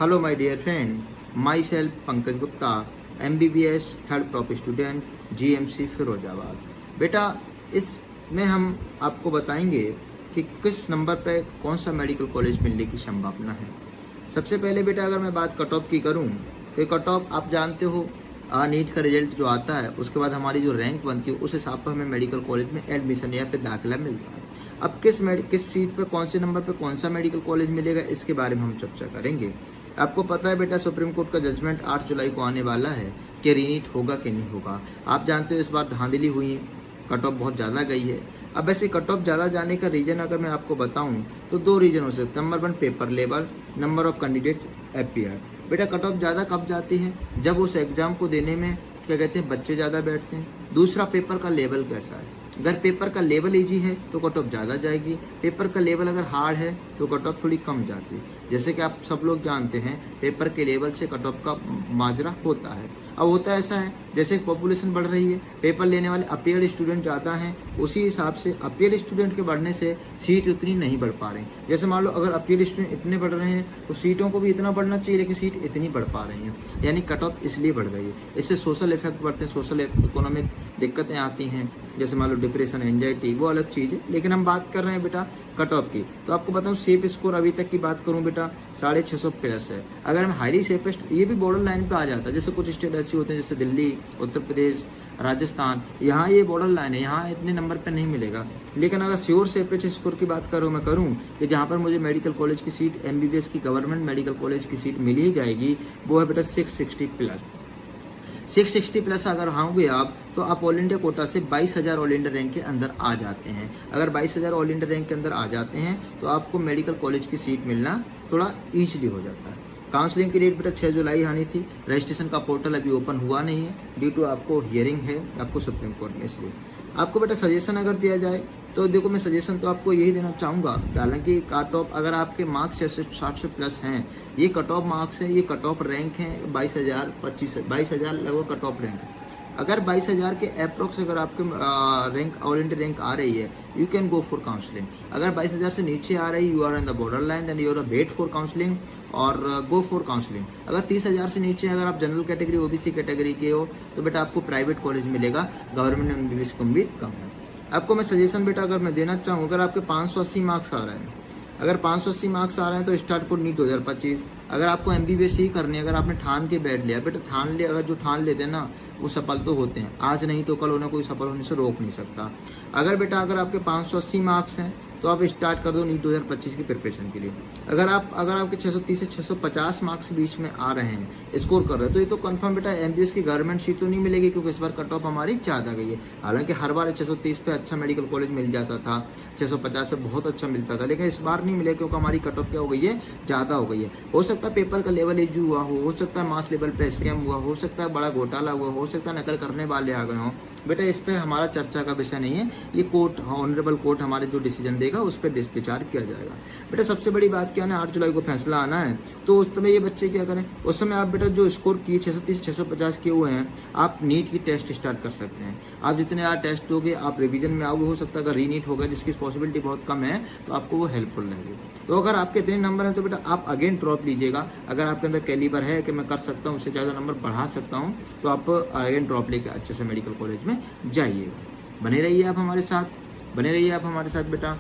Hello my dear friend, my self Pankaj Gupta, MBBS third top student, GMC Firozabad. बेटा, इसमें हम आपको बताएंगे कि किस नंबर पे कौन सा मेडिकल कॉलेज मिलने की संभावना है। सबसे पहले बेटा, अगर मैं बात कट ऑफ की करूं तो कट ऑफ आप जानते हो, नीट का रिजल्ट जो आता है उसके बाद हमारी जो रैंक बनती है उस हिसाब पर हमें मेडिकल कॉलेज में एडमिशन या फिर दाखिला मिलता है। अब किस सीट पे कौन से नंबर पे कौन सा मेडिकल कॉलेज मिलेगा इसके बारे में हम चर्चा करेंगे। आपको पता है बेटा, सुप्रीम कोर्ट का जजमेंट 8 जुलाई को आने वाला है कि रीनीट होगा कि नहीं होगा। आप जानते हो इस बार धांधली हुई है, कट ऑफ बहुत ज़्यादा गई है। अब वैसे कट ऑफ ज़्यादा जाने का रीज़न अगर मैं आपको बताऊं तो 2 रीज़न हो सकते हैं। Number 1 paper level, number of candidate appear. बेटा, कट ऑफ ज़्यादा कब जाती है? जब उस एग्ज़ाम को देने में क्या कहते हैं बच्चे ज़्यादा बैठते हैं। दूसरा, पेपर का लेवल कैसा है। अगर पेपर का लेवल इजी है तो कट ऑफ ज़्यादा जाएगी, पेपर का लेवल अगर हार्ड है तो कट ऑफ थोड़ी कम जाती है। जैसे कि आप सब लोग जानते हैं, पेपर के लेवल से कट ऑफ का माजरा होता है। अब होता ऐसा है, जैसे पॉपुलेशन बढ़ रही है, पेपर लेने वाले अपीयर्ड स्टूडेंट ज़्यादा हैं, उसी हिसाब से अपीयर्ड स्टूडेंट के बढ़ने से सीट उतनी नहीं बढ़ पा रही। जैसे मान लो अगर अपीयर्ड स्टूडेंट इतने बढ़ रहे हैं तो सीटों को भी इतना बढ़ना चाहिए, लेकिन सीट इतनी बढ़ पा रही हैं, यानी कट ऑफ इसलिए बढ़ गई है। इससे सोशल इफेक्ट बढ़ते हैं, सोशल इकोनॉमिक दिक्कतें आती हैं, जैसे मान लो डिप्रेशन, एंजाइटी, वो अलग चीज़ है। लेकिन हम बात कर रहे हैं बेटा कट ऑफ की, तो आपको बताऊं सेफ स्कोर अभी तक की बात करूं बेटा 650 प्लस है। अगर हम हाईली सेफेस्ट, ये भी बॉर्डर लाइन पे आ जाता है। जैसे कुछ स्टेट ऐसे होते हैं जैसे दिल्ली, उत्तर प्रदेश, राजस्थान, यहाँ ये बॉर्डर लाइन है, यहाँ इतने नंबर पे नहीं मिलेगा। लेकिन अगर श्योर सेफेस्ट स्कोर की बात मैं करूँ कि जहाँ पर मुझे मेडिकल कॉलेज की सीट, MBBS की गवर्नमेंट मेडिकल कॉलेज की सीट मिल ही जाएगी, वो है बेटा 660 प्लस। 660 प्लस अगर होंगे आप तो आप ऑल इंडिया कोटा से 22,000 ऑल इंडिया रैंक के अंदर आ जाते हैं। अगर 22,000 ऑल इंडिया रैंक के अंदर आ जाते हैं तो आपको मेडिकल कॉलेज की सीट मिलना थोड़ा ईजिली हो जाता है। काउंसलिंग की डेट बेटा 6 जुलाई आनी थी। रजिस्ट्रेशन का पोर्टल अभी ओपन हुआ नहीं है, ड्यू टू आपको हियरिंग है आपको सुप्रीम कोर्ट में। इसलिए आपको बेटा सजेशन अगर दिया जाए तो देखो, मैं सजेशन तो आपको यही देना चाहूँगा, हालांकि कट ऑफ अगर आपके मार्क्स 660 प्लस हैं, ये कट ऑफ मार्क्स है, ये कट ऑफ रैंक है 22,000 लगभग कट ऑफ रैंक। अगर 22,000 के अप्रोक्स अगर आपके रैंक ऑल इंडिया रैंक आ रही है, you can go for counselling. अगर 22,000 से नीचे आ रही, you are in the border line, then you are wait for counselling और गो फॉर काउंसलिंग। अगर 30,000 से नीचे अगर आप जनरल कैटेगरी, OBC कैटेगरी के हो तो बेटा आपको प्राइवेट कॉलेज मिलेगा, गवर्नमेंट MBBS की उम्मीद कम है। आपको मैं सजेशन बेटा अगर मैं देना चाहूँ, अगर आपके 580 मार्क्स आ रहे हैं, अगर 580 मार्क्स आ रहे हैं तो स्टार्ट को नीट 2025। अगर आपको MBBS ही करनी है, अगर आपने ठान के बैठ लिया बेटा, ठान लिया, अगर जो ठान लेते हैं ना वो सफल तो होते हैं, आज नहीं तो कल उन्हें कोई सफल होने से रोक नहीं सकता। अगर बेटा अगर आपके 580 मार्क्स हैं तो आप स्टार्ट कर दो नीट 2025 की प्रिपरेशन के लिए। अगर आपके 630 से 650 मार्क्स बीच में आ रहे हैं, स्कोर कर रहे हैं, तो ये तो कंफर्म बेटा MBBS की गवर्नमेंट सीट तो नहीं मिलेगी, क्योंकि इस बार कट ऑफ हमारी ज़्यादा गई है। हालांकि हर बार 630 पे अच्छा मेडिकल कॉलेज मिल जाता था, 650 पे बहुत अच्छा मिलता था, लेकिन इस बार नहीं मिले क्योंकि हमारी कट ऑफ क्या हो गई है, ज़्यादा हो गई है। हो सकता है पेपर का लेवल इजू हुआ हो सकता है मास लेवल पे स्कैम हुआ, हो सकता है बड़ा घोटाला हुआ, हो सकता है नकल करने वाले आ गए हों। बेटा इस पर हमारा चर्चा का विषय नहीं है, ये कोर्ट, ऑनरेबल कोर्ट हमारे जो डिसीजन देगा उस पर विचार किया जाएगा। बेटा सबसे बड़ी बात क्या है ना, 8 जुलाई को फैसला आना है, तो उस समय ये बच्चे क्या करें, उस समय आप बेटा जो स्कोर किए 630 650 किए हुए हैं, आप नीट की टेस्ट स्टार्ट कर सकते हैं। आप जितने यार टेस्ट दोगे, आप रिवीजन में आओगे, हो सकता है अगर रीनीट होगा जिसकी पॉसिबिलिटी बहुत कम है तो आपको वो हेल्पफुल रहेगी। तो अगर आपके इतने नंबर हैं तो बेटा आप अगेन ड्रॉप लीजिएगा। अगर आपके अंदर कैलिबर है कि मैं कर सकता हूँ, उससे ज़्यादा नंबर बढ़ा सकता हूँ, तो आप अगेन ड्रॉप लेके अच्छे से मेडिकल कॉलेज में जाइएगा। बने रहिए आप हमारे साथ, बने रहिए आप हमारे साथ बेटा।